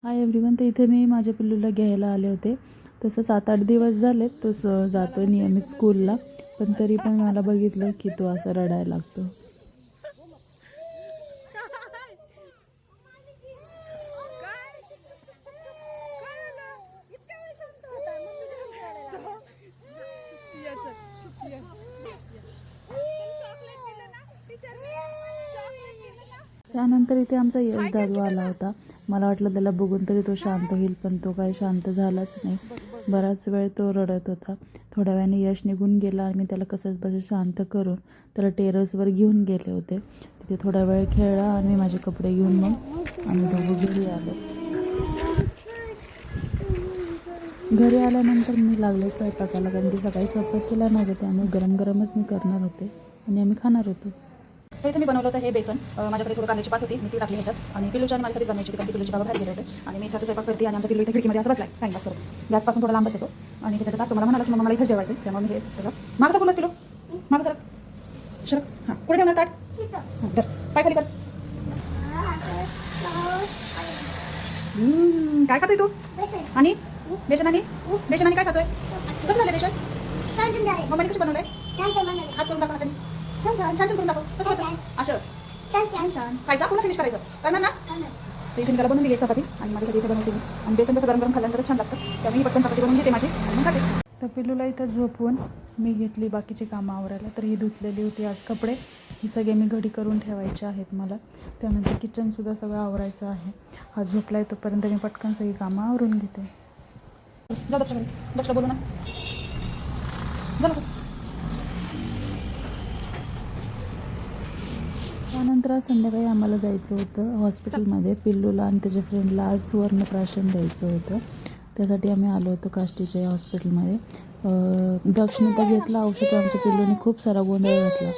Hi everyone. तर इथे मी माझ्या पिल्लूला घ्यायला आले होते. तसं 7-8 दिवस झाले तो जातो नियमित स्कूलला, पण तरी पण मला बघितलं की तो असा रडायला लागतो. त्यानंतर इथे आमचा यश दादू आला होता. मला वाटलं त्याला बघून तरी तो शांत होईल, पण तो काही शांत झालाच नाही. बराच वेळ तो रडत होता. थोड्या वेळाने यश निघून गेला आणि मी त्याला कसंच बसं शांत करून त्याला टेरेसवर घेऊन गेले होते. तिथे थोडा वेळ खेळला आणि मी माझे कपडे घेऊन मग आम्ही दोघं घरी आलो. घरी आल्यानंतर मी लागले स्वयंपाकाला, कारण की सकाळी स्वयंपाक केला नव्हता, त्यामुळे गरम गरमच मी करणार होते आणि आम्ही खाणार होतो. इथे मी बनवलं होतं हे बेसन. माझ्याकडे थोडं कांद्याची पात होती, मी ती टाकली ह्याच्यात आणि पिल्लूच्या आणि माझ्यासाठीच बनवायची होती, कारण की पिल्लूची बाबा बाहेर गेले होते आणि मी इथं स्वयंपाक करते आणि आमचा पिल्लू इथे खिडकीमध्ये असं बसलाय टाइमपास करत. गॅसपासून थोडा लांबच येतो आणि त्याचा ताट तुम्हाला म्हणाला की मला इथं जेवायचं, त्यामुळे मी हे त्याला मागं सरकूनच पिलो मागं सरक शरक. हां, कुठे ठेवणार ताट? हां, कर पाय खाली कर. काय खातोय तू? आणि बेसन आणि काय खातोय? कसं झालं बेसन? मम्मीने कशी बनवलंय? हात करून दाखव, हाताने छान छान छान छान करून दाखव. कसं होतं? असं छान छान छान खायचा, पूर्ण फिनिश करायचं. करणार ना? तर इथे मी त्याला बनवून दिली चपाती आणि माझ्यासाठी इथे बनवते मी. आणि बेसन कसं गरम गरम खाल्ल्यानंतर छान लागतं, त्यामुळे पटकन चपाती बनवून घेते माझी आणि मग खाते. तर पिल्लूला इथं झोपवून मी घेतली बाकीची कामं आवरायला. तर ही धुतलेली होती आज कपडे, ही सगळे मी घडी करून ठेवायचे आहेत मला. त्यानंतर किचनसुद्धा सगळं आवरायचं आहे. हा झोपला आहे तोपर्यंत मी पटकन सगळी कामं आवरून घेते. जा दक्षला बोलू ना. त्यानंतर आज संध्याकाळी आम्हाला जायचं होतं हॉस्पिटलमध्ये. पिल्लूला आणि त्याच्या फ्रेंडला आज सुवर्णप्राशन द्यायचं होतं, त्यासाठी आम्ही आलो होतो काष्टीच्या या हॉस्पिटलमध्ये. दक्षिणता घेतला औषध, आमच्या पिल्लूने खूप सारा गोंधळ घातला.